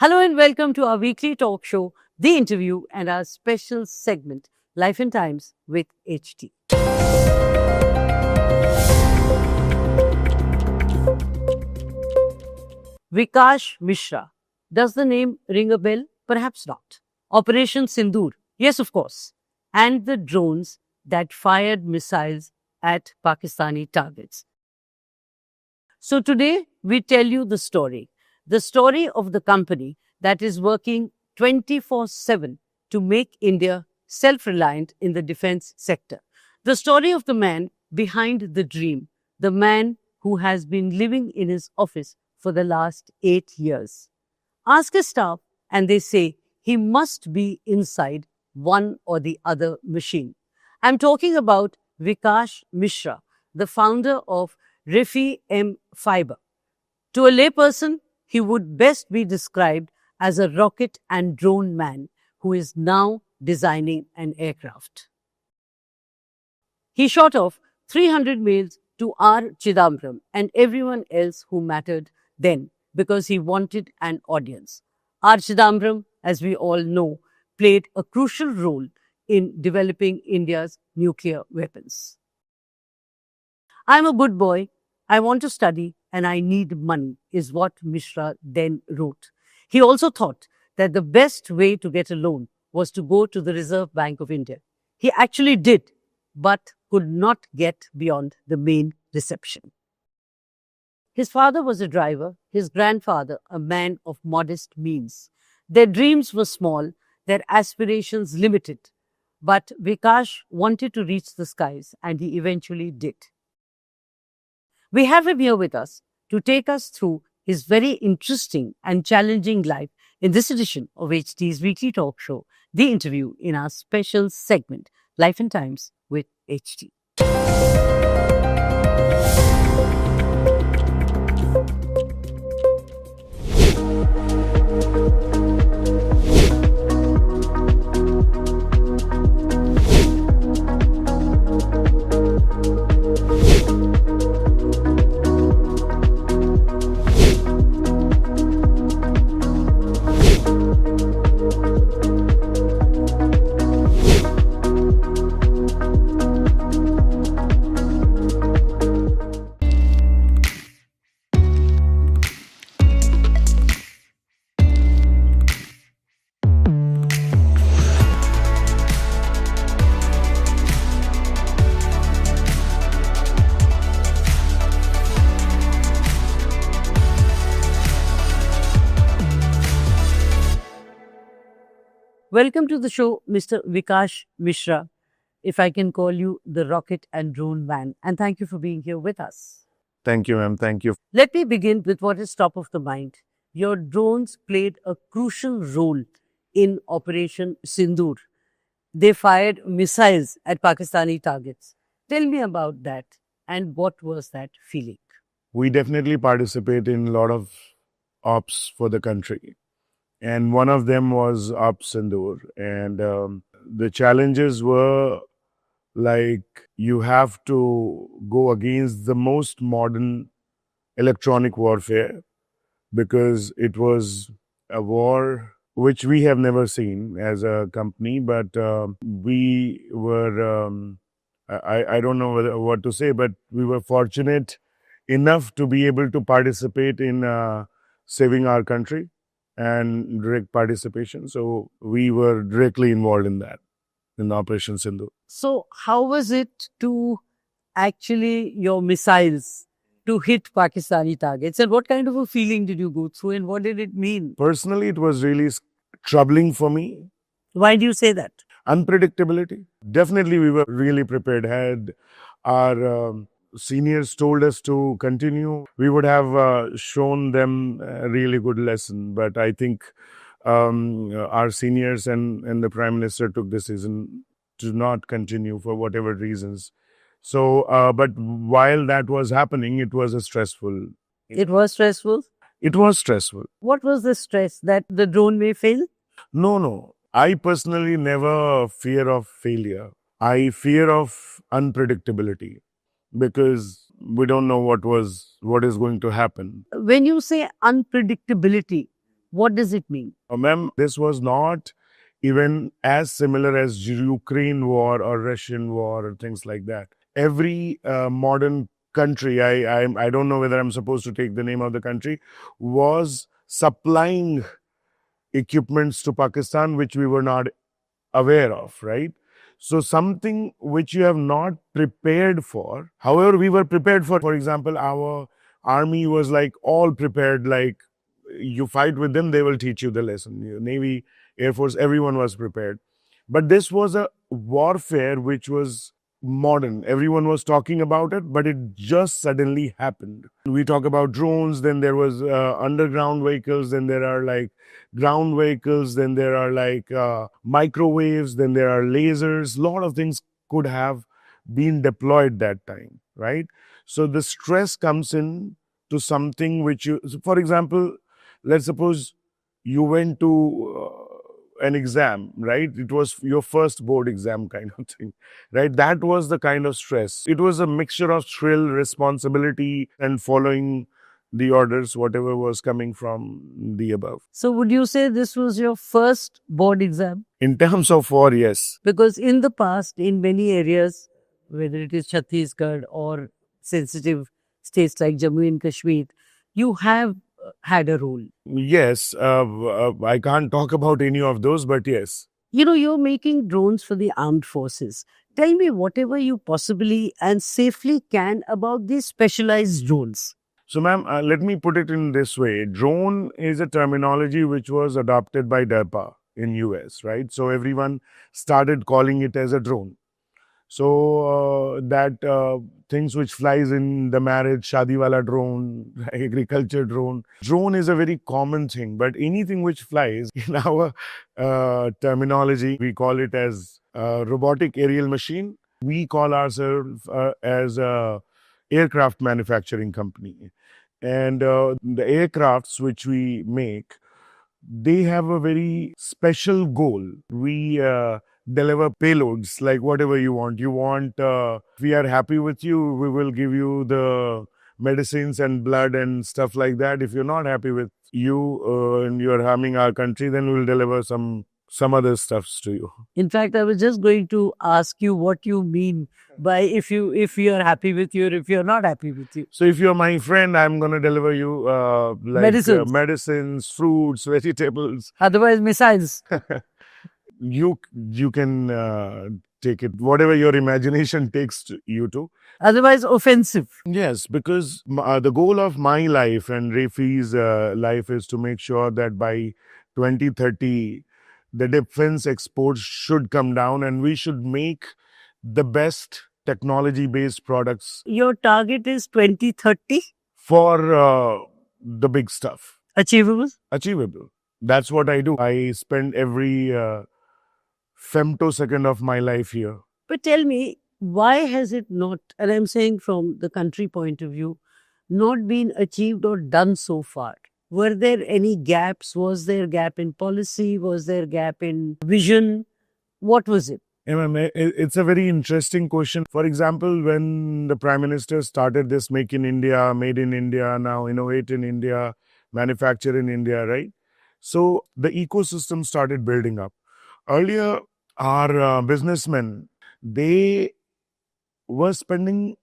Hello and welcome to our weekly talk show, The Interview, and our special segment, Life and Times with HT. Vikash Mishra. Does the name ring a bell? Perhaps not. Operation Sindoor. Yes, of course. And the drones that fired missiles at Pakistani targets. So today we tell you the story of the company that is working 24/7 to make India self-reliant in the defense sector. The story of the man behind the dream, the man who has been living in his office for the last 8 years. Ask his staff and they say he must be inside one or the other machine. I'm talking about Vikash Mishra, the founder of Raphe mPhibr. To a layperson, he would best be described as a rocket and drone man who is now designing an aircraft. He shot off 300 mails to R. Chidambaram and everyone else who mattered then because he wanted an audience. R. Chidambaram, as we all know, played a crucial role in developing India's nuclear weapons. I'm a good boy, I want to study and I need money, is what Mishra then wrote. He also thought that the best way to get a loan was to go to the Reserve Bank of India. He actually did, but could not get beyond the main reception. His father was a driver, his grandfather a man of modest means. Their dreams were small, their aspirations limited. But Vikash wanted to reach the skies and he eventually did. We have him here with us to take us through his very interesting and challenging life in this edition of HT's weekly talk show, The Interview, in our special segment, Life and Times with HT. Welcome to the show, Mr. Vikash Mishra, if I can call you the rocket and drone man. And thank you for being here with us. Thank you, ma'am. Thank you. Let me begin with what is top of the mind. Your drones played a crucial role in Operation Sindoor. They fired missiles at Pakistani targets. Tell me about that and what was that feeling? We definitely participate in a lot of ops for the country. And one of them was Ops Sindoor. And the challenges were like you have to go against the most modern electronic warfare because it was a war which we have never seen as a company, but we were, I don't know what to say, but we were fortunate enough to be able to participate in saving our country and direct participation. So we were directly involved in that, in Operation Sindoor. So how was it to actually your missiles to hit Pakistani targets? And what kind of a feeling did you go through and what did it mean? Personally, it was really troubling for me. Why do you say that? Unpredictability. Definitely, we were really prepared. Had our seniors told us to continue, we would have shown them a really good lesson. But I think our seniors and the Prime Minister took decision to not continue for whatever reasons. So, but while that was happening, it was stressful. It was stressful? It was stressful. What was the stress? That the drone may fail? No. I personally never fear of failure. I fear of unpredictability because we don't know what is going to happen. When you say unpredictability, What does it mean? Ma'am, this was not even as similar as Ukraine war or Russian war or things like that. Every modern country, I don't know whether I'm supposed to take the name of the country, was supplying equipments to Pakistan which we were not aware of, right? So something which you have not prepared for. However, we were prepared for example, our army was like all prepared, like you fight with them, they will teach you the lesson. Navy, Air Force, everyone was prepared. But this was a warfare which was modern. Everyone was talking about it, but it just suddenly happened. We talk about drones, then there was underground vehicles, then there are like ground vehicles, then there are like microwaves, then there are lasers. A lot of things could have been deployed that time, right? So the stress comes in to something which you, for example, let's suppose you went to an exam, right? It was your first board exam kind of thing, right? That was the kind of stress. It was a mixture of thrill, responsibility, and following the orders, whatever was coming from the above. So, would you say this was your first board exam? In terms of war, yes. Because in the past, in many areas, whether it is Chhattisgarh or sensitive states like Jammu and Kashmir, you have had a role. Yes, I can't talk about any of those, but yes. You know, you're making drones for the armed forces. Tell me whatever you possibly and safely can about these specialized drones. So, ma'am, let me put it in this way. Drone is a terminology which was adopted by DARPA in US, right? So everyone started calling it as a drone. So that things which flies in the marriage, shadi wala drone, agriculture drone. Drone is a very common thing, but anything which flies in our terminology, we call it as robotic aerial machine. We call ourselves as a aircraft manufacturing company. And the aircrafts which we make, they have a very special goal. We deliver payloads like whatever you want. If we are happy with you, we will give you the medicines and blood and stuff like that. If you're not happy with you and you're harming our country, then we'll deliver some other stuffs to you. In fact, I was just going to ask you what you mean by if you are happy with you or if you're not happy with you. So if you're my friend, I'm gonna deliver you medicines, fruits, vegetables. Otherwise, missiles. You can take it whatever your imagination takes you to. Otherwise, offensive. Yes, because the goal of my life and Rafe's life is to make sure that by 2030 the defense exports should come down and we should make the best technology based products. Your target is 2030? For the big stuff. Achievable? That's what I do. I spend every femtosecond of my life here. But tell me, why has it not, and I'm saying from the country point of view, not been achieved or done so far? Were there any gaps? Was there a gap in policy? Was there a gap in vision? What was it? It's a very interesting question. For example, when the Prime Minister started this Make in India, Made in India, now Innovate in India, Manufacture in India, right? So the ecosystem started building up. Earlier, our businessmen, they were spending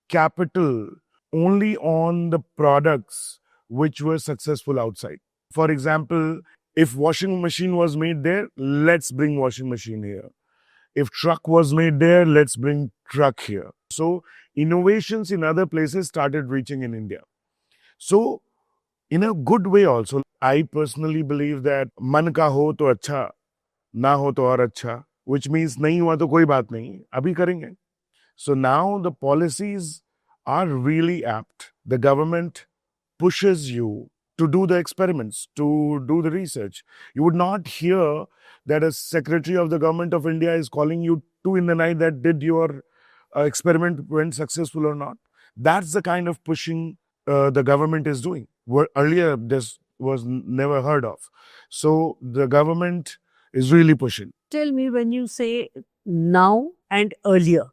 capital only on the products which were successful outside. For example, if washing machine was made there, let's bring washing machine here. If truck was made there, let's bring truck here. So innovations in other places started reaching in India. So in a good way also, I personally believe that man ka ho to acha, na ho to aur acha, which means nahi hua to koi baat nahi, abhi karenge. So now the policies are really apt. The government pushes you to do the experiments, to do the research. You would not hear that a secretary of the government of India is calling you 2 in the night that did your experiment went successful or not. That's the kind of pushing the government is doing. Where earlier this was never heard of. So the government is really pushing. Tell me, when you say now and earlier,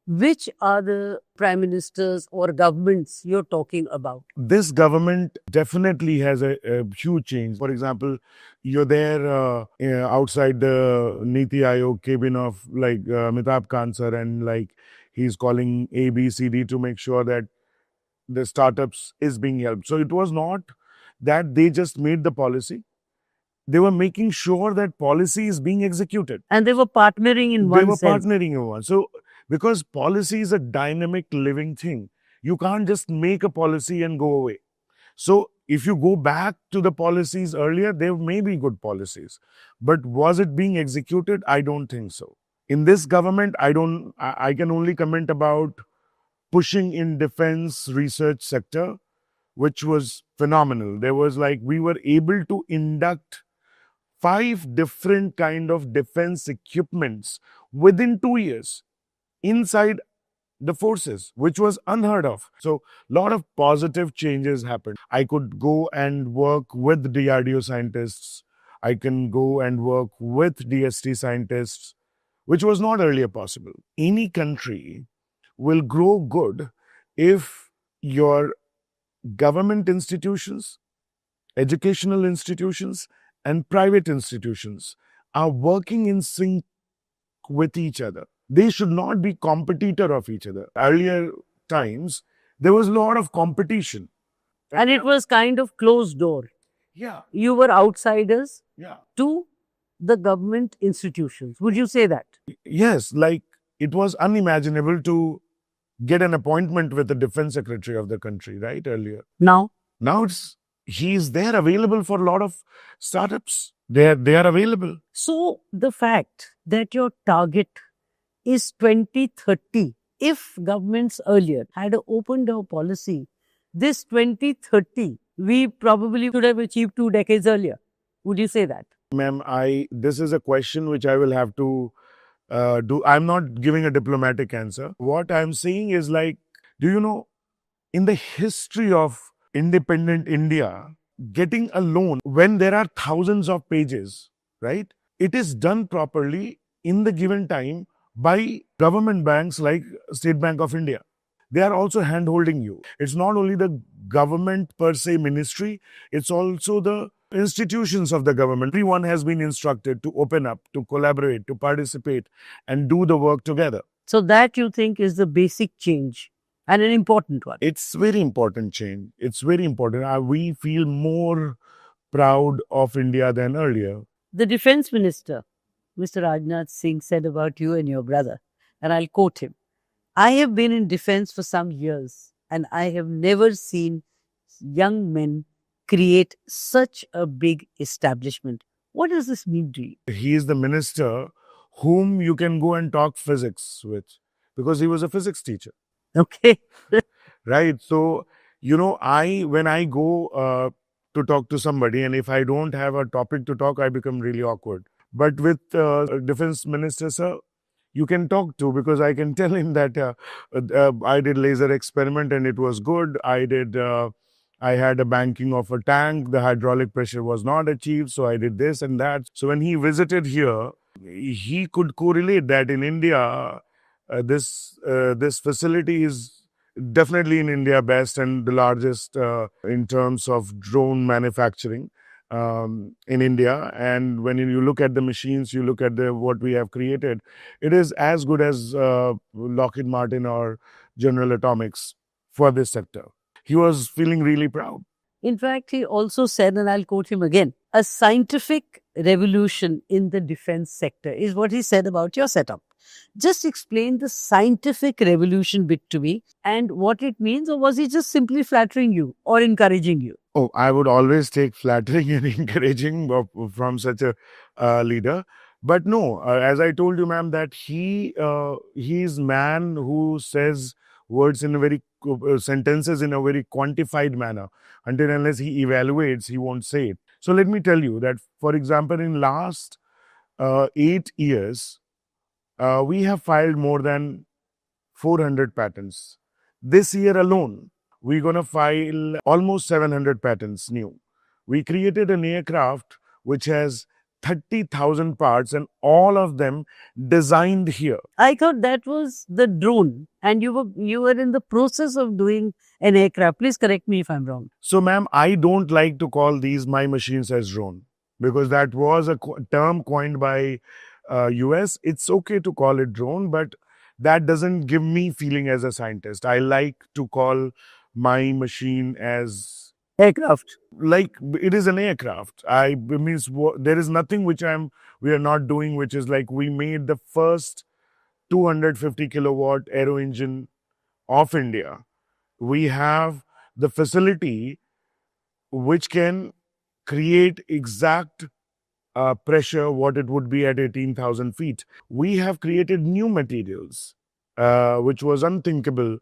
Which are the prime ministers or governments you're talking about? This government definitely has a huge change. For example, you're there outside the Niti Aayog cabin of like Amitabh Kant sir, and like he's calling A, B, C, D to make sure that the startups is being helped. So it was not that they just made the policy; they were making sure that policy is being executed. And they were partnering in They one were sense. partnering in one. So because policy is a dynamic living thing, you can't just make a policy and go away. So if you go back to the policies earlier, there may be good policies, but was it being executed? I don't think so. In this government, I can only comment about pushing in defense research sector, which was phenomenal. There was like, we were able to induct 5 different kind of defense equipments within 2 years inside the forces, which was unheard of. So a lot of positive changes happened. I could go and work with DRDO scientists. I can go and work with DST scientists, which was not earlier possible. Any country will grow good if your government institutions, educational institutions, and private institutions are working in sync with each other. They should not be competitor of each other. Earlier times, there was a lot of competition. And it was kind of closed door. Yeah, You were outsiders yeah. to the government institutions. Would you say that? Yes, like it was unimaginable to get an appointment with the defense secretary of the country, right? Earlier. Now, Now he's there available for a lot of startups. They are available. so the fact that your target is 2030, if governments earlier had an open door policy, this 2030, we probably should have achieved 2 decades earlier. Would you say that? Ma'am, this is a question which I will have to do. I'm not giving a diplomatic answer. What I'm saying is like, do you know, in the history of independent India, getting a loan when there are thousands of pages, right? It is done properly in the given time by government banks like State Bank of India. They are also hand holding you. It's not only the government per se ministry, it's also the institutions of the government. Everyone has been instructed to open up, to collaborate, to participate, and do the work together. So, that you think is the basic change and an important one. It's very important change. It's very important. We feel more proud of India than earlier. The defense minister, Mr. Rajnath Singh, said about you and your brother, and I'll quote him: I have been in defense for some years and I have never seen young men create such a big establishment. What does this mean to you? He is the minister whom you can go and talk physics with because he was a physics teacher. Okay. Right. So, when I go to talk to somebody, and if I don't have a topic to talk, I become really awkward. But with defense minister, sir, you can talk to because I can tell him that I did laser experiment and it was good. I had a banking of a tank. The hydraulic pressure was not achieved. So I did this and that. So when he visited here, he could correlate that in India, this facility is definitely in India best and the largest in terms of drone manufacturing in India. And when you look at the machines, you look at what we have created, it is as good as Lockheed Martin or General Atomics for this sector. He was feeling really proud. In fact, he also said, and I'll quote him again, a scientific revolution in the defense sector is what he said about your setup. Just explain the scientific revolution bit to me and what it means, or was he just simply flattering you or encouraging you? Oh, I would always take flattering and encouraging from such a leader. But no, as I told you, ma'am, that he's man who says words in a very sentences in a very quantified manner. Until unless he evaluates, he won't say it. So let me tell you that, for example, in last 8 years, we have filed more than 400 patents. This year alone, we're going to file almost 700 patents new. We created an aircraft which has 30,000 parts and all of them designed here. I thought that was the drone, and you were in the process of doing an aircraft. Please correct me if I'm wrong. So, ma'am, I don't like to call these my machines as drone because that was a term coined by US. It's okay to call it drone, but that doesn't give me feeling as a scientist. I like to call my machine as Aircraft. like it is an aircraft. I means there is nothing which we are not doing, which is like we made the first 250 kilowatt aero engine of India. We have the facility which can create exact pressure what it would be at 18,000 feet. We have created new materials, which was unthinkable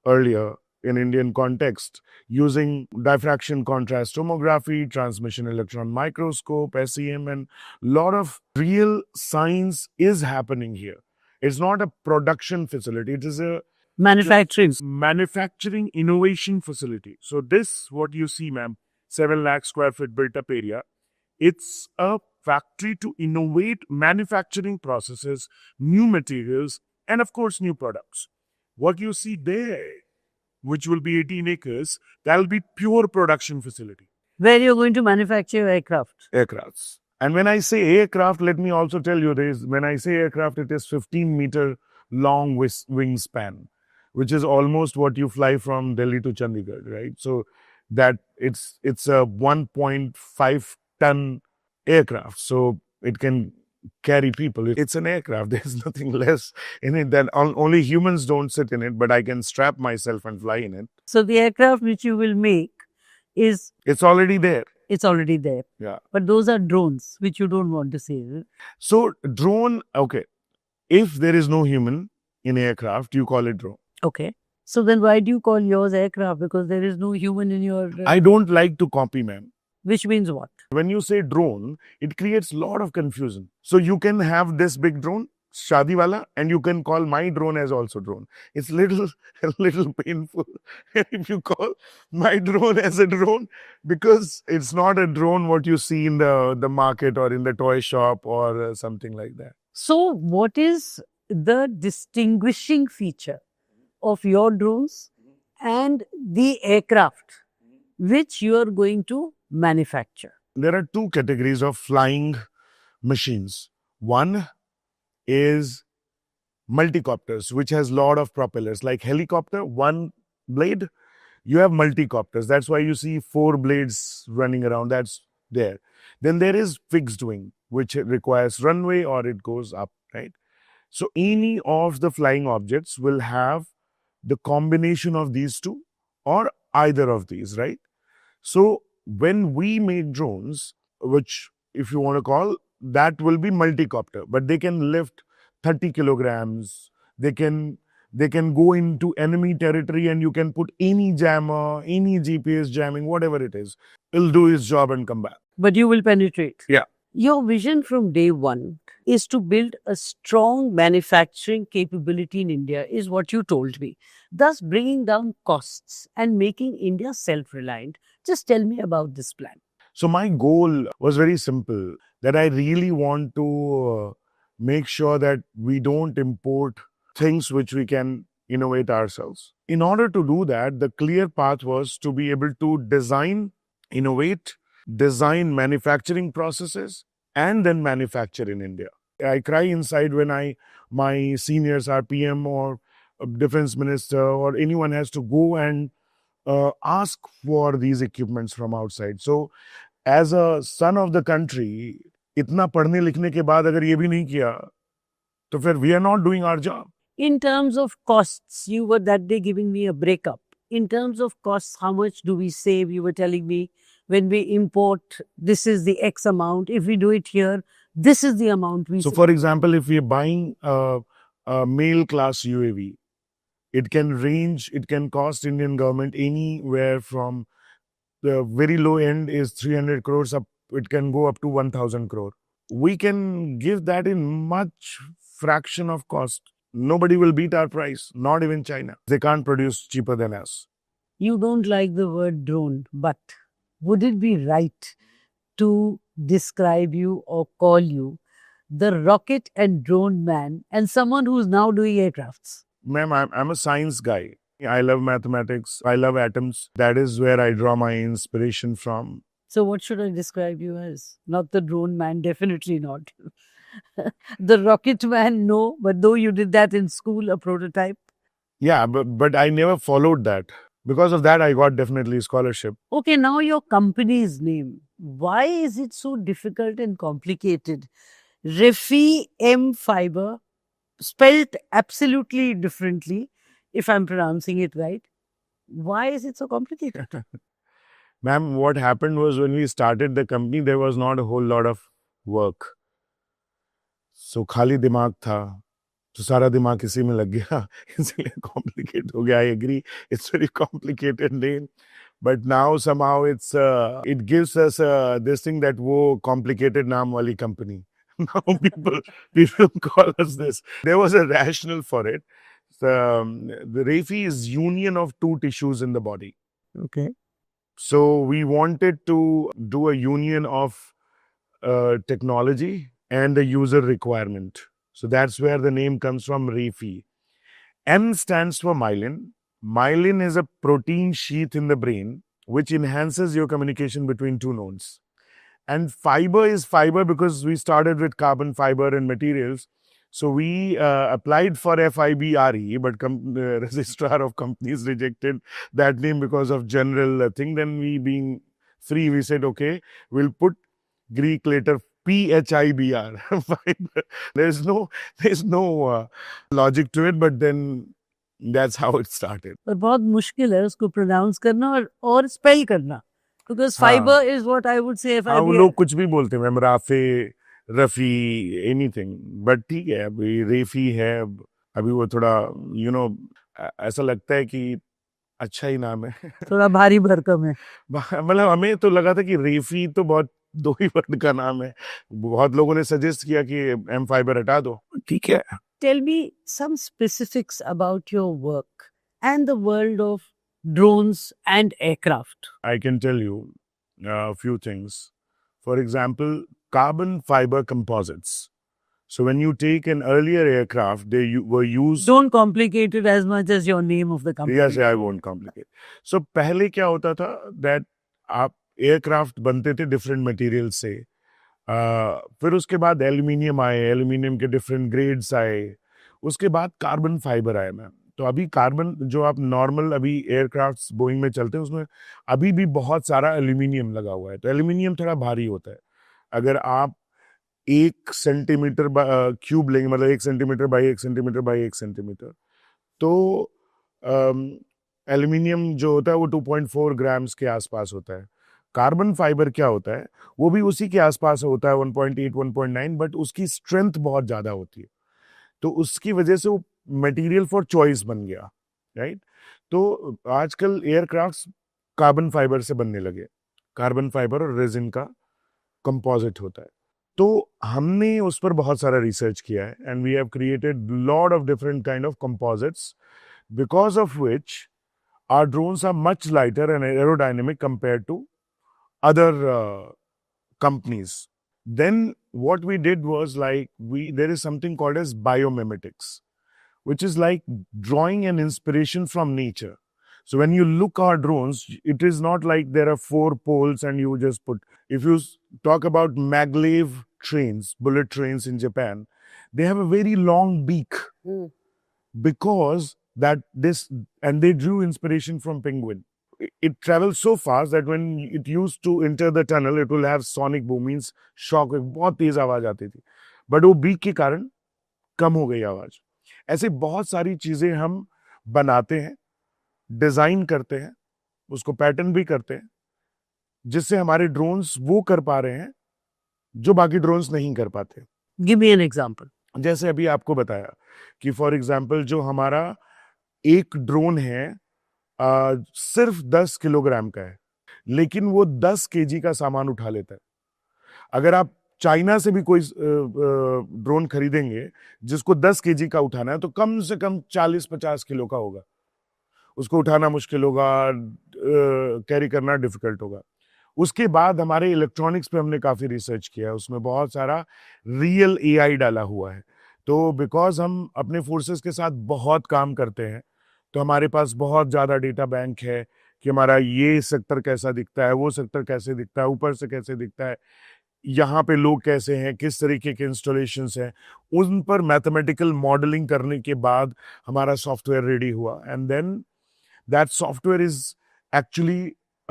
earlier in Indian context, using diffraction contrast tomography, transmission electron microscope, SEM, and a lot of real science is happening here. It's not a production facility, it is a manufacturing innovation facility. So this, what you see, ma'am, 7 lakh square feet built up area, it's a factory to innovate manufacturing processes, new materials, and of course, new products. What you see there, which will be 18 acres, that will be pure production facility. Where you're going to manufacture aircraft. Aircrafts. And when I say aircraft, let me also tell you this. When I say aircraft, it is 15-meter long wingspan, which is almost what you fly from Delhi to Chandigarh, right? So that it's a 1.5 ton aircraft. So it can carry people. It's an aircraft. There's nothing less in it than only humans don't sit in it, but I can strap myself and fly in it. So the aircraft which you will make it's already there. It's already there. Yeah. But those are drones, which you don't want to say. So drone, okay. If there is no human in aircraft, you call it drone. Okay. So then why do you call yours aircraft? Because there is no human in your... I don't like to copy, ma'am. Which means what? When you say drone, it creates a lot of confusion. So you can have this big drone, Shadi wala, and you can call my drone as also drone. It's a little painful if you call my drone as a drone, because it's not a drone what you see in the market or in the toy shop or something like that. So what is the distinguishing feature of your drones and the aircraft which you are going to manufacture? There are two categories of flying machines. One is multicopters, which has a lot of propellers. Like helicopter, one blade, you have multicopters. That's why you see 4 blades running around. That's there. Then there is fixed wing, which requires runway or it goes up, right? So any of the flying objects will have the combination of these two or either of these, right? So when we make drones, which if you want to call, that will be multicopter, but they can lift 30 kilograms. They can go into enemy territory and you can put any jammer, any GPS jamming, whatever it is. It'll do its job and come back. But you will penetrate. Yeah. Your vision from day one is to build a strong manufacturing capability in India, is what you told me, thus bringing down costs and making India self-reliant. Just tell me about this plan. So my goal was very simple, that I really want to make sure that we don't import things which we can innovate ourselves. In order to do that, the clear path was to be able to design, innovate, design manufacturing processes, and then manufacture in India. I cry inside when my seniors, our PM or defense minister or anyone has to go and ask for these equipments from outside. So as a son of the country, इतना पढ़ने लिखने के बाद अगर ये भी नहीं किया, तो फिर we are not doing our job. In terms of costs, you were that day giving me a breakup. In terms of costs, how much do we save? You were telling me when we import, this is the X amount. If we do it here, this is the amount we save. So for example, if we are buying a male class UAV, it can cost Indian government anywhere from the very low end is 300 crores up. It can go up to 1,000 crore. We can give that in much fraction of cost. Nobody will beat our price, not even China. They can't produce cheaper than us. You don't like the word drone, but would it be right to describe you or call you the rocket and drone man and someone who's now doing aircrafts? Ma'am, I'm a science guy. I love mathematics. I love atoms. That is where I draw my inspiration from. So, what should I describe you as? Not the drone man, definitely not. The rocket man, no, but though you did that in school, a prototype. Yeah, but I never followed that. Because of that, I got definitely scholarship. Okay, now your company's name. Why is it so difficult and complicated? Raphe mPhibr, spelled absolutely differently, if I'm pronouncing it right. Why is it so complicated? Ma'am, what happened was when we started the company, there was not a whole lot of work. So खाली दिमाग था, तो सारा दिमाग इसी में लग गया, इसलिए complicated हो गया. I agree, it's very complicated name. But now somehow it gives us this thing that वो complicated नाम वाली company. Now people call us this. There was a rationale for it. The Raphe is union of two tissues in the body. Okay. So we wanted to do a union of technology and the user requirement. So that's where the name comes from, Raphe. M stands for myelin. Myelin is a protein sheath in the brain which enhances your communication between two nodes. And fiber is fiber because we started with carbon fiber and materials. So we applied for FIBRE, but the registrar of companies rejected that name because of general thing. Then we, being free, we said, okay, we'll put Greek letter PHIBR. Fiber. There's no logic to it, but then that's how it started. पर बहुत मुश्किल है उसको pronounce करना और spell करना. Because fiber is what I would say. हाँ, वो लोग कुछ भी बोलते हैं ma'am, Rafe, Rafi, anything. But ठीक है, अभी रेफी है, अभी वो थोड़ा ऐसा लगता है कि अच्छा ही नाम है. थोड़ा भारी भरकम है. मतलब हमें तो लगा था कि रेफी तो बहुत दो ही वर्ड का नाम है. बहुत लोगों ने सजेस्ट किया कि mPhibr हटा दो. ठीक है. Tell me some specifics about your work and the world of drones and aircraft. I can tell you a few things. For example, carbon fiber composites. So when you take an earlier aircraft, they were used. Don't complicate it as much as your name of the company. Yes, I won't complicate. So पहले क्या होता था that आप aircraft बनते थे different materials से. फिर उसके बाद एल्यूमिनियम आए, एल्यूमिनियम के डिफरेंट ग्रेड्स आए, उसके बाद कार्बन फाइबर आए मैम. तो अभी कार्बन जो आप नॉर्मल अभी एयरक्राफ्ट्स बोइंग में चलते हैं उसमें अभी भी बहुत सारा एल्यूमिनियम लगा हुआ है. तो एल्यूमिनियम थोड़ा भारी होता है. अगर आप 1 सेंटीमीटर क्यूब लेंगे, मतलब 1 centimetre by 1 centimetre by 1 centimetre, तो एल्यूमिनियम जो होता है वो 2.4 ग्राम्स के आसपास होता है. कार्बन फाइबर क्या होता है, वो भी उसी के आसपास होता है, 1.8 1.9, बट उसकी स्ट्रेंथ बहुत ज़्यादा होती है. तो उसकी वजह से वो मटेरियल फॉर चॉइस बन गया, राइट. तो आजकल एयरक्राफ्ट्स कार्बन फाइबर से बनने लगे. कार्बन फाइबर और रेजिन का कंपोजिट होता है. तो हमने उस पर बहुत सारा रिसर्च किया है and we have created lot of different kind of composites, because of which our drones are much lighter and aerodynamic compare to other companies. Then what we did was there is something called as biomimetics, which is like drawing an inspiration from nature. So when you look our drones, it is not like there are 4 poles and you just put. If you talk about maglev trains, bullet trains in Japan, they have a very long beak because and they drew inspiration from penguin. It travels so fast that when it used to enter the tunnel, it will have sonic boom, means shock. बहुत तेज आवाज आती थी, but वो beak के कारण कम हो गई आवाज. ऐसे बहुत सारी चीजें हम बनाते हैं, डिजाइन करते हैं, उसको पैटर्न भी करते हैं, जिससे हमारे ड्रोन्स वो कर पा रहे हैं जो बाकी ड्रोन्स नहीं कर पाते. Give me an example. जैसे अभी आपको बताया कि फॉर एग्जाम्पल जो हमारा एक ड्रोन है सिर्फ 10 किलोग्राम का है, लेकिन वो 10 केजी का सामान उठा लेता है. अगर आप चाइना से भी कोई ड्रोन खरीदेंगे जिसको 10 केजी का उठाना है, तो कम से कम 40-50 किलो का होगा. उसको उठाना मुश्किल होगा, कैरी करना डिफिकल्ट होगा. उसके बाद हमारे इलेक्ट्रॉनिक्स पे हमने काफ़ी रिसर्च किया, उसमें बहुत सारा रियल एआई डाला हुआ है। तो बिकॉज हम अपने फोर्सेस के साथ बहुत काम करते हैं, तो हमारे पास बहुत ज़्यादा डेटा बैंक है कि हमारा ये सेक्टर कैसा दिखता है, वो सेक्टर कैसे दिखता है, ऊपर से कैसे दिखता है, यहाँ पे लोग कैसे हैं, किस तरीके के इंस्टॉलेशंस हैं, उन पर मैथमेटिकल मॉडलिंग करने के बाद हमारा सॉफ्टवेयर रेडी हुआ, and then that software is actually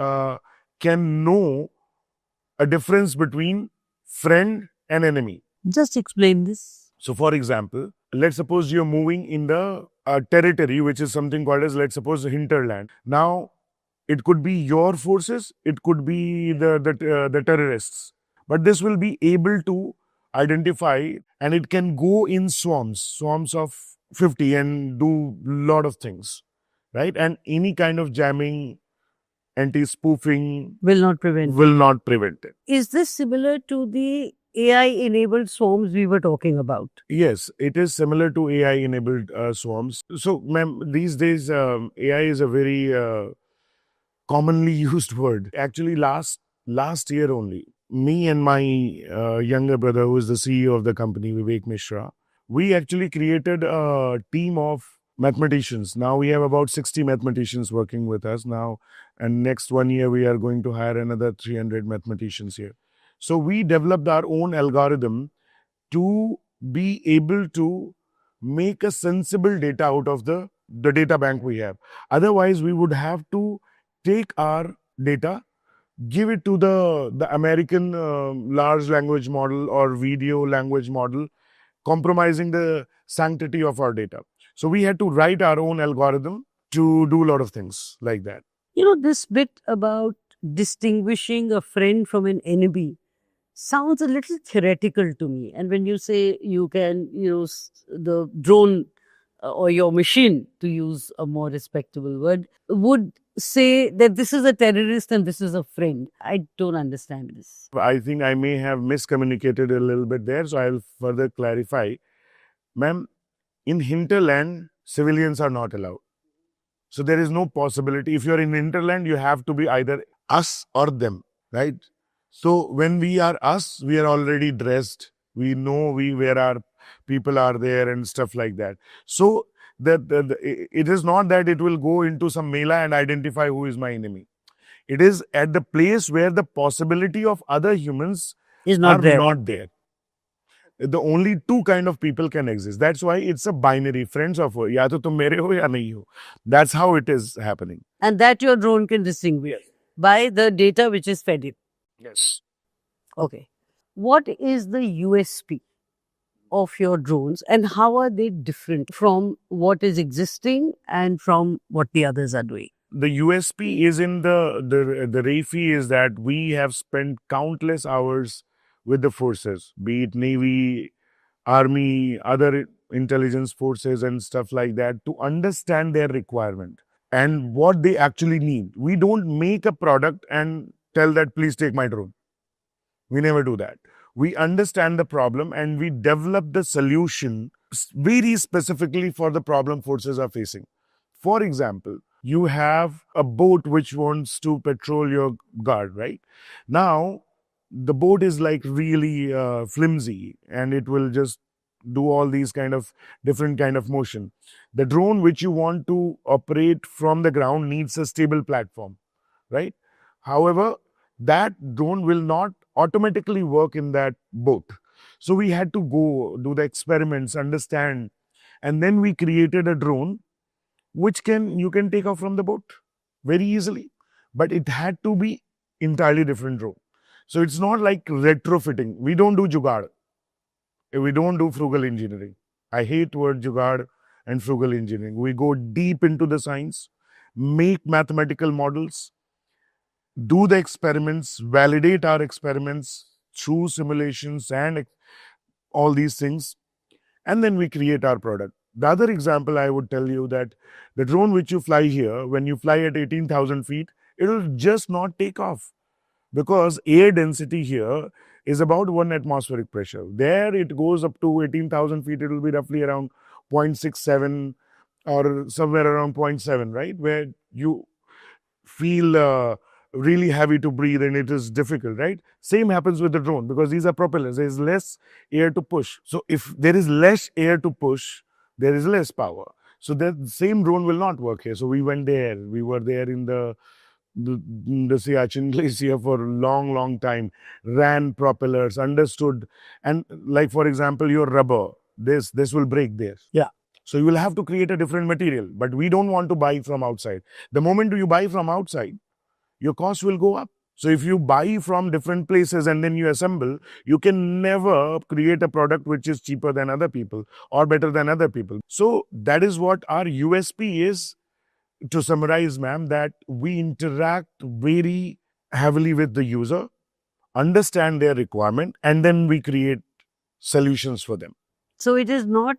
can know a difference between friend and enemy. Just explain this. So, for example, let's suppose you're moving in the territory, which is something called as, let's suppose, hinterland. Now, it could be your forces, it could be the terrorists, but this will be able to identify, and it can go in swarms of 50 and do lot of things, right? And any kind of jamming, anti-spoofing Will not prevent. will not prevent it. Is this similar to the AI enabled swarms we were talking about? Yes, it is similar to AI enabled swarms. So, ma'am, these days AI is a very commonly used word. Actually, last year only, me and my younger brother, who is the CEO of the company, Vivek Mishra, we actually created a team of mathematicians. Now we have about 60 mathematicians working with us now, and next 1 year we are going to hire another 300 mathematicians here. So we developed our own algorithm to be able to make a sensible data out of the data bank we have. Otherwise, we would have to take our data, give it to the American large language model or video language model, compromising the sanctity of our data. So we had to write our own algorithm to do a lot of things like that. You know, this bit about distinguishing a friend from an enemy sounds a little theoretical to me. And when you say you can use the drone or your machine, to use a more respectable word, would say that this is a terrorist and this is a friend. I don't understand this. I think I may have miscommunicated a little bit there, so I'll further clarify. Ma'am, in hinterland, civilians are not allowed. So there is no possibility. If you're in hinterland, you have to be either us or them, right? So when we are us, we are already dressed. We know where our people are there and stuff like that. So it is not that it will go into some mela and identify who is my enemy. It is at the place where the possibility of other humans Is not are there. not there. The only two kind of people can exist. That's why it's a binary, friends of foe. Ya to tum mere ho ya nahi ho. That's how it is happening. And that your drone can distinguish by the data which is fed in. Yes. Okay. What is the USP of your drones and how are they different from what is existing and from what the others are doing? The USP is in the Raphe is that we have spent countless hours with the forces, be it Navy, Army, other intelligence forces and stuff like that, to understand their requirement and what they actually need. We don't make a product and tell that, please take my drone. We never do that. We understand the problem and we develop the solution very specifically for the problem forces are facing. For example, you have a boat which wants to patrol your guard, right? Now, the boat is like really flimsy and it will just do all these kind of different kind of motion. The drone which you want to operate from the ground needs a stable platform, right? However, that drone will not automatically work in that boat. So we had to go do the experiments, understand, and then we created a drone which you can take off from the boat very easily. But it had to be entirely different drone. So it's not like retrofitting. We don't do jugaad. We don't do frugal engineering. I hate word jugaad and frugal engineering. We go deep into the science, make mathematical models, do the experiments, validate our experiments through simulations and all these things, and then we create our product. The other example I would tell you that the drone which you fly here, when you fly at 18,000 feet, it will just not take off because air density here is about 1 atmospheric pressure. There it goes up to 18,000 feet, it will be roughly around 0.67 or somewhere around 0.7, right? Where you feel really heavy to breathe and it is difficult, right? Same happens with the drone because these are propellers. There is less air to push. So if there is less air to push, there is less power. So the same drone will not work here. So we went there. We were there in the Siachen Glacier for a long, long time, ran propellers, understood. And like, for example, your rubber, this will break there. Yeah. So you will have to create a different material. But we don't want to buy from outside. The moment you buy from outside, your cost will go up. So if you buy from different places and then you assemble, you can never create a product which is cheaper than other people or better than other people. So that is what our USP is. To summarize, ma'am, that we interact very heavily with the user, understand their requirement, and then we create solutions for them. So it is not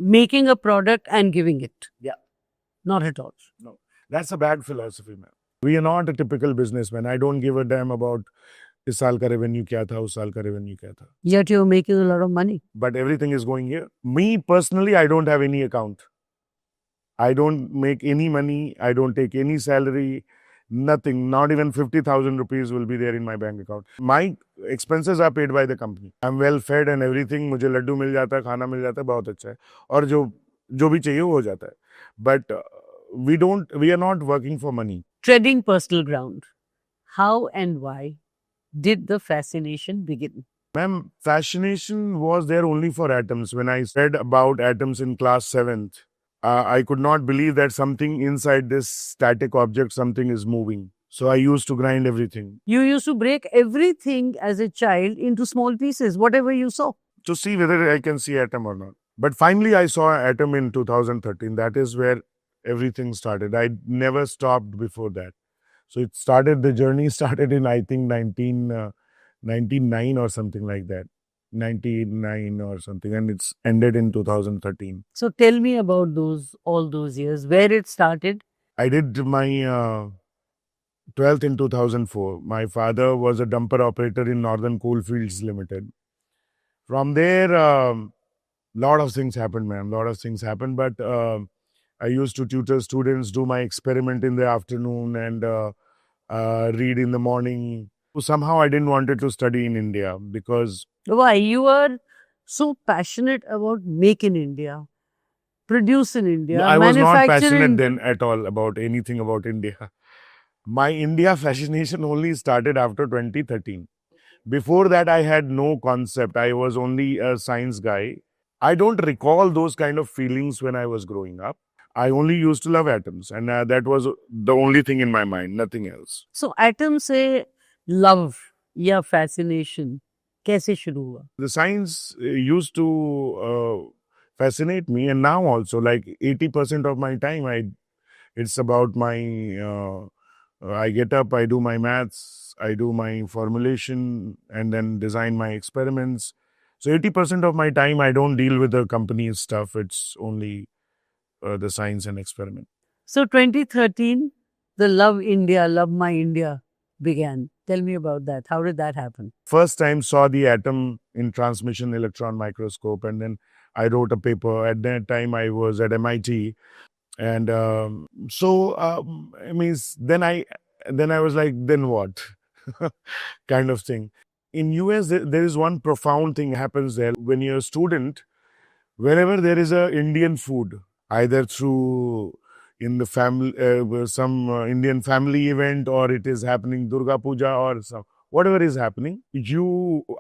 making a product and giving it. Yeah. Not at all. No, that's a bad philosophy, ma'am. We are not a typical businessman. I don't give a damn about इस साल का revenue क्या था, उस साल का revenue क्या था. Yet you're making a lot of money. But everything is going here. Me personally, I don't have any account. I don't make any money. I don't take any salary. Nothing. Not even 50,000 rupees will be there in my bank account. My expenses are paid by the company. I'm well fed and everything. मुझे लड्डू मिल जाता है, खाना मिल जाता है, बहुत अच्छा है. और जो भी चाहिए वो हो जाता है. But we are not working for money. Treading personal ground. How and why did the fascination begin? Ma'am, fascination was there only for atoms. When I read about atoms in class 7th, I could not believe that something inside this static object, something is moving. So I used to grind everything. You used to break everything as a child into small pieces, whatever you saw. To see whether I can see atom or not. But finally, I saw atom in 2013. That is where everything started. I never stopped before that. So it started, the journey started in, I think, 1999 or something like that. 99 or something, and it's ended in 2013. So tell me about all those years, where it started. I did my 12th in 2004. My father was a dumper operator in Northern Coalfields Limited. From there, lot of things happened, ma'am. Lot of things happened, but I used to tutor students, do my experiment in the afternoon, and read in the morning. Somehow, I didn't wanted to study in India because Why? You are so passionate about make in India, produce in India, I was not manufacture passionate in then at all about anything about India. My India fascination only started after 2013. Before that, I had no concept. I was only a science guy. I don't recall those kind of feelings when I was growing up. I only used to love atoms, and that was the only thing in my mind, nothing else. So atom से love या fascination कैसे शुरू हुआ? The science used to fascinate me, and now also, like 80% of my time, it's about my. I get up, I do my maths, I do my formulation, and then design my experiments. So 80% of my time, I don't deal with the company's stuff. It's only the science and experiment. So 2013, the Love India, Love My India began. Tell me about that. How did that happen? First time saw the atom in transmission electron microscope, and then I wrote a paper. At that time, I was at MIT, and I mean, then I was like, then what, kind of thing. In US, there is one profound thing happens there when you're a student. Whenever there is a Indian food, either through in the family some Indian family event, or it is happening Durga Puja or some whatever is happening,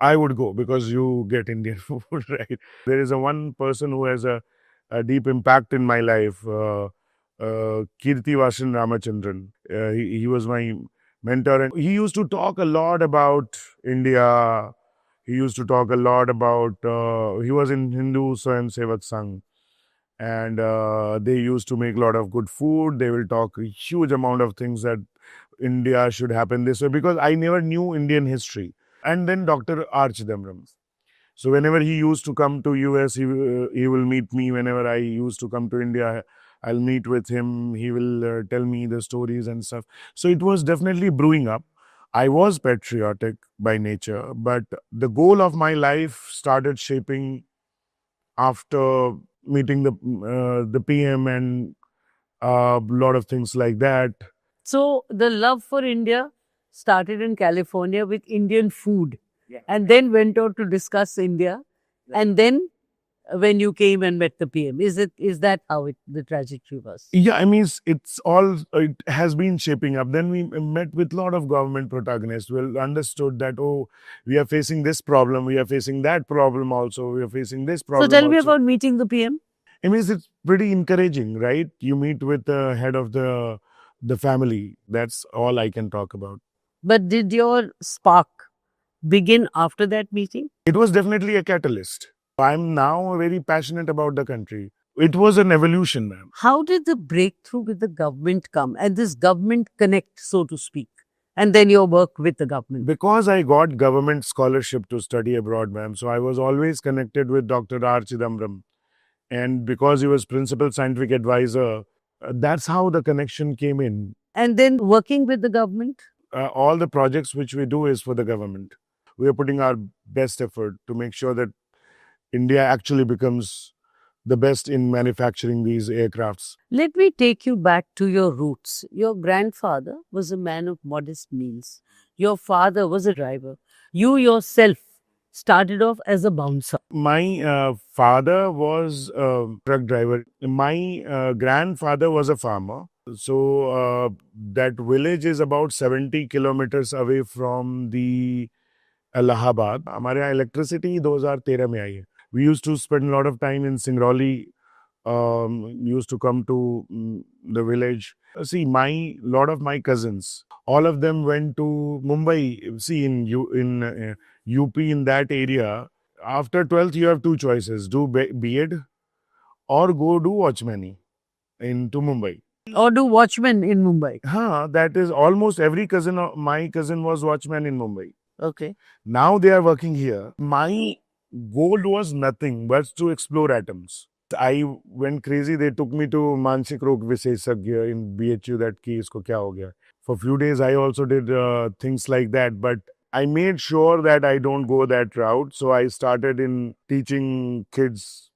I would go because you get Indian food, right? There is one person who has a deep impact in my life, Kirti Vasan Ramachandran. He was my mentor, and he used to talk a lot about India. He used to talk a lot about, he was in Hindu Swayam Sevak Sangh, and they used to make a lot of good food. They will talk a huge amount of things that India should happen this way, because I never knew Indian history. And then Dr. R. Chidambaram. So whenever he used to come to US, he will meet me. Whenever I used to come to India, I'll meet with him. He will tell me the stories and stuff. So it was definitely brewing up. I was patriotic by nature, but the goal of my life started shaping after meeting the PM and a lot of things like that. So the love for India started in California with Indian food and then went on to discuss India. And then when you came and met the PM, is that how the trajectory was? Yeah, I mean, it's all, it has been shaping up. Then we met with a lot of government protagonists. We understood that, oh, we are facing this problem, we are facing that problem also, we are facing this So problem tell me also. about meeting the PM. I mean, it's pretty encouraging, right? You meet with the head of the family. That's all I can talk about. But did your spark begin after that meeting? It was definitely a catalyst. I'm now very passionate about the country. It was an evolution, ma'am. How did the breakthrough with the government come and this government connect, so to speak, and then your work with the government? Because I got government scholarship to study abroad, ma'am, so I was always connected with Dr. R. Chidambaram. And because he was principal scientific advisor, that's how the connection came in. And then working with the government? All the projects which we do is for the government. We are putting our best effort to make sure that India actually becomes the best in manufacturing these aircrafts. Let me take you back to your roots. Your grandfather was a man of modest means. Your father was a driver. You yourself started off as a bouncer. My father was a truck driver. My grandfather was a farmer. So that village is about 70 kilometers away from the Allahabad. हमारे यहाँ electricity 2013 में आई है. We used to spend a lot of time in Singrauli. Used to come to the village. See, lot of my cousins, all of them went to Mumbai. See, in UP, in that area, after 12th, you have two choices: do B.Ed or go do watchman into Mumbai. Or do watchmen in Mumbai. That is almost every cousin. My cousin was watchman in Mumbai. Okay. Now they are working here. My goal was nothing but to explore atoms. I went crazy. They took me to Manshik Rog Visheshagya in BHU, that ki isko kya ho gaya. For a few days, I also did things like that. But I made sure that I don't go that route. So I started in teaching kids,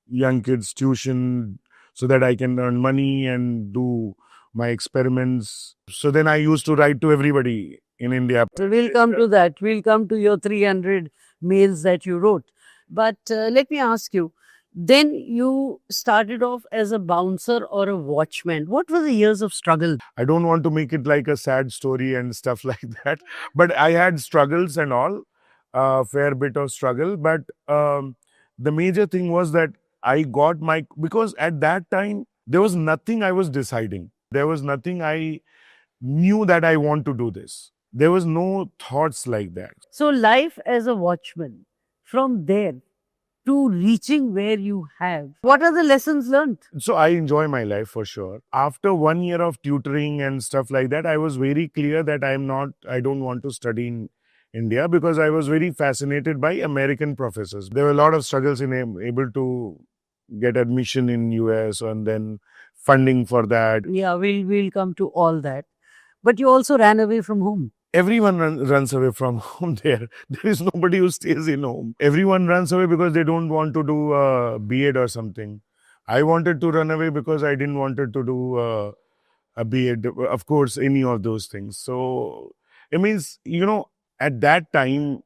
young kids, tuition, so that I can earn money and do my experiments. So then I used to write to everybody in India. So we'll come to that. We'll come to your 300 mails that you wrote. But let me ask you, then you started off as a bouncer or a watchman. What were the years of struggle? I don't want to make it like a sad story and stuff like that, but I had struggles and all, fair bit of struggle. But the major thing was that I got because at that time, there was nothing I was deciding. There was nothing I knew that I want to do this. There was no thoughts like that. So life as a watchman, from there to reaching where you have, what are the lessons learned? So I enjoy my life for sure. After 1 year of tutoring and stuff like that, I was very clear that I don't want to study in India because I was very fascinated by American professors. There were a lot of struggles in able to get admission in US and then funding for that. Yeah, we'll come to all that. But you also ran away from home. Everyone runs away from home there. There is nobody who stays in home. Everyone runs away because they don't want to do B.Ed or something. I wanted to run away because I didn't wanted to do a B.Ed, of course, any of those things. So it means, at that time,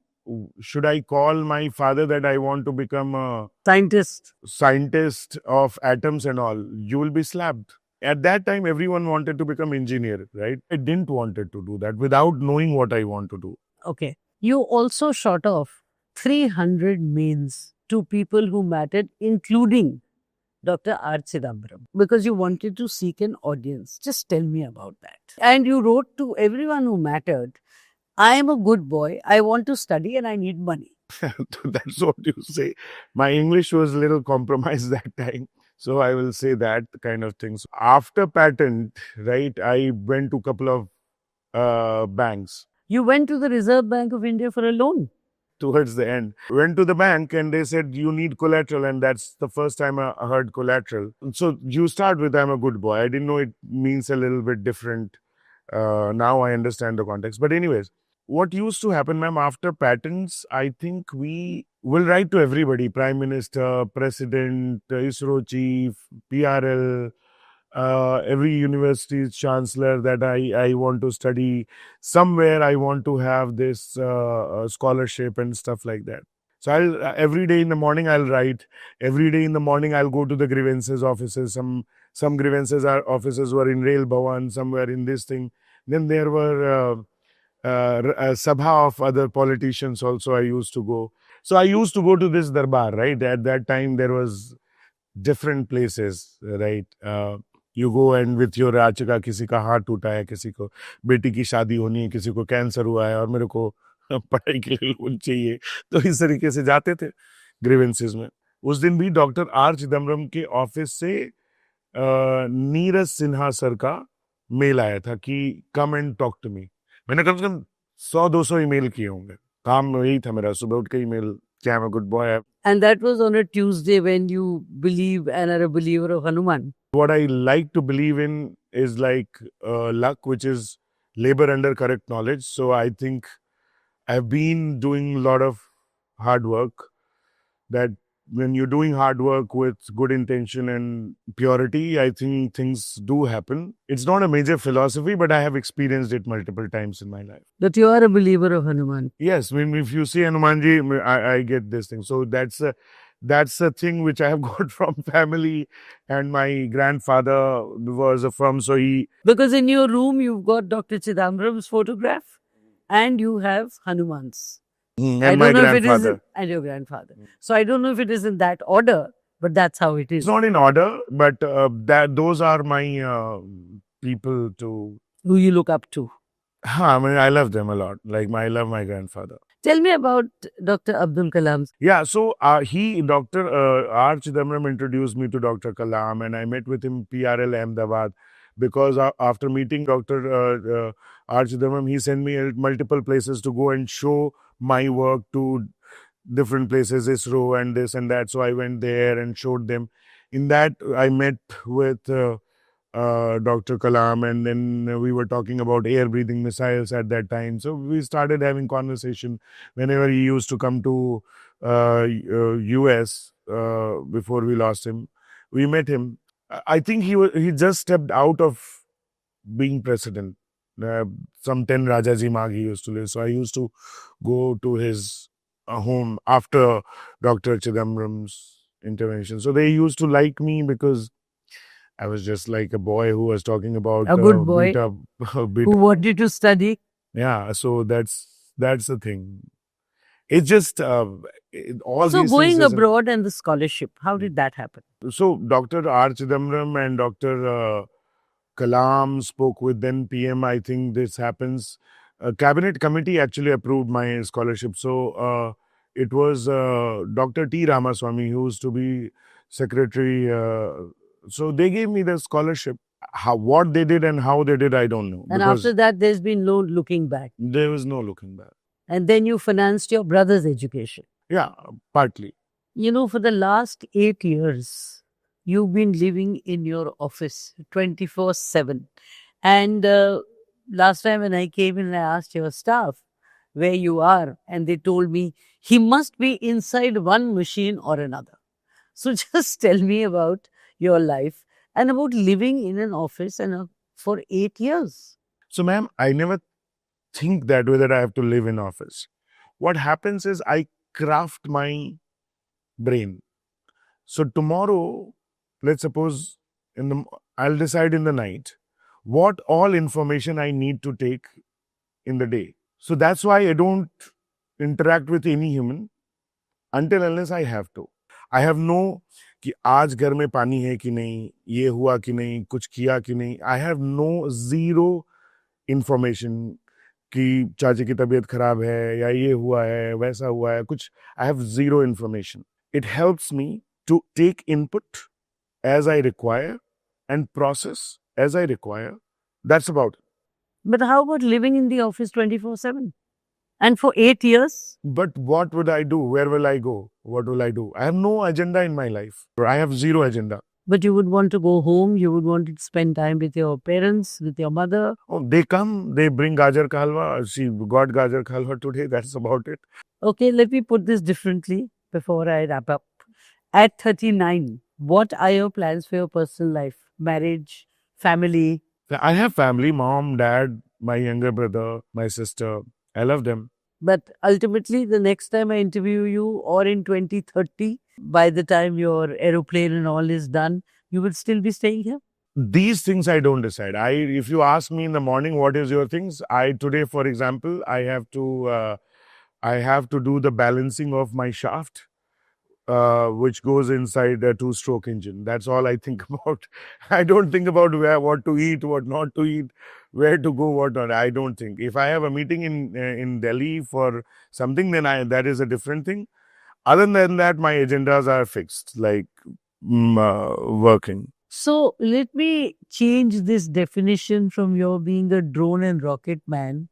should I call my father that I want to become a scientist of atoms and all? You will be slapped. At that time, everyone wanted to become engineer, right? I didn't wanted to do that without knowing what I want to do. Okay. You also shot off 300 mails to people who mattered, including Dr. R. Chidambaram, because you wanted to seek an audience. Just tell me about that. And you wrote to everyone who mattered, I am a good boy, I want to study and I need money. That's what you say. My English was a little compromised that time. So I will say that kind of things. After patent, right, I went to a couple of banks. You went to the Reserve Bank of India for a loan? Towards the end. Went to the bank and they said, you need collateral. And that's the first time I heard collateral. So you start with, I'm a good boy. I didn't know it means a little bit different. Now I understand the context. But anyways, what used to happen, ma'am, after patents, I think we will write to everybody, Prime Minister, President, ISRO Chief, PRL, every university's chancellor that I want to study somewhere. I want to have this scholarship and stuff like that. So I'll every day in the morning I'll write. Every day in the morning I'll go to the grievances offices. Some grievances offices were in Rail Bhavan, somewhere in this thing. Then there were a sabha of other politicians also. I used to go. So I used to go to this darbar. Right at that time there was different places. Right. You go and with your आचका किसी का हाथ टूटा है, किसी को बेटी की शादी होनी है, किसी को कैंसर हुआ है और मेरे को पढ़ाई के लिए लोन चाहिए, तो इस तरीके से जाते थे ग्रीवेंसेस में. उस दिन भी डॉक्टर आर चिदम्बरम के ऑफिस से नीरज सिन्हा सर का मेल आया था कि come and talk to me. मैंने कम से कम 100-200 ईमेल किए होंगे. काम यही था मेरा, सुबह उठ के ईमेल, क्या I'm a good boy. And that was on a Tuesday when you believe and are a believer of Hanuman. What I like to believe in is like luck, which is labor under correct knowledge. So I think I've been doing a lot of hard work. That when you're doing hard work with good intention and purity, I think things do happen. It's not a major philosophy, but I have experienced it multiple times in my life. That you are a believer of Hanuman. Yes, when if you see Hanumanji, I get this thing. So that's a thing which I have got from family, and my grandfather was a firm, so he. Because in your room you've got Dr. Chidambaram's photograph and you have Hanuman's. And my grandfather. And your grandfather. So I don't know if it is in that order, but that's how it is. It's not in order, but those are my people to. Who you look up to. I mean, I love them a lot. Like I love my grandfather. Tell me about Dr. Abdul Kalam. Yeah, so Dr. R. Chidambaram introduced me to Dr. Kalam, and I met with him PRL Ahmedabad, because after meeting Dr. R. Chidambaram, he sent me multiple places to go and show my work to different places, ISRO and this and that. So I went there and showed them. In that, I met with Dr. Kalam, and then we were talking about air-breathing missiles at that time. So we started having conversation whenever he used to come to US before we lost him. We met him. I think he just stepped out of being president. Some 10 Rajaji Marg he used to live. So I used to go to his home after Dr. Chidambaram's intervention. So they used to like me because I was just like a boy who was talking about a good boy beta. Who wanted to study. Yeah, so that's the thing. It's just all. So going abroad and the scholarship, how did that happen? So Dr. R. Chidambaram and Dr. Kalam spoke with then PM. I think this happens. A cabinet committee actually approved my scholarship. So it was Dr. T. Ramaswamy who used to be secretary. So they gave me the scholarship. What they did and how they did, I don't know. And after that, there's been no looking back. There was no looking back. And then you financed your brother's education. Yeah, partly. You know, for the last 8 years, you've been living in your office 24/7. And last time when I came in, I asked your staff where you are, and they told me he must be inside one machine or another. So just tell me about your life and about living in an office and for 8 years. So, ma'am, I never think that way that I have to live in office. What happens is I craft my brain. So tomorrow, let's suppose I'll decide in the night what all information I need to take in the day. So that's why I don't interact with any human until unless I have to. I have no कि आज घर में पानी है कि नहीं, ये हुआ कि नहीं, कुछ किया कि नहीं. I have no zero information कि चाची की तबीयत खराब है या ये हुआ है, वैसा हुआ है, कुछ. I have zero information. It helps me to take input as I require and process as I require. That's about it. But how about living in the office 24/7? And for 8 years? But what would I do? Where will I go? What will I do? I have no agenda in my life. I have zero agenda. But you would want to go home, you would want to spend time with your parents, with your mother. Oh, they come, they bring gajar ka halwa. She got gajar ka halwa today. That's about it. Okay, let me put this differently before I wrap up. At 39, what are your plans for your personal life? marriage, family. I have family, mom, dad, my younger brother, my sister. I love them. But ultimately, the next time I interview you, or in 2030, by the time your aeroplane and all is done, you will still be staying here? These things I don't decide. If you ask me in the morning, what is your things? Today, for example, I have to do the balancing of my shaft, which goes inside a two-stroke engine. That's all I think about. I don't think about what to eat, what not to eat, where to go, what not. I don't think. If I have a meeting in Delhi for something, then that is a different thing. Other than that, my agendas are fixed, like working. So let me change this definition from your being a drone and rocket man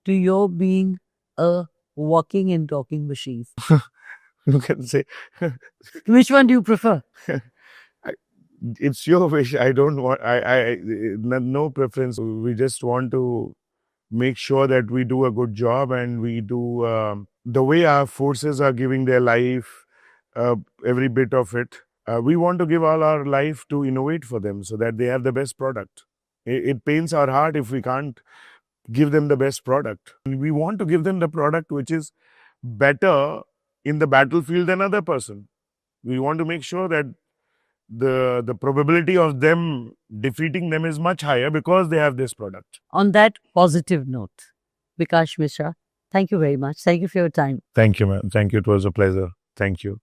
to your being a walking and talking machine. You can say, Which one do you prefer? it's your wish. I don't want, no preference. We just want to make sure that we do a good job, and we do the way our forces are giving their life, every bit of it. We want to give all our life to innovate for them so that they have the best product. It pains our heart if we can't give them the best product. And we want to give them the product which is better in the battlefield than other person. We want to make sure that the probability of them defeating them is much higher because they have this product. On that positive note, Vikash Mishra, thank you very much. Thank you for your time. Thank you, ma'am. Thank you. It was a pleasure. Thank you.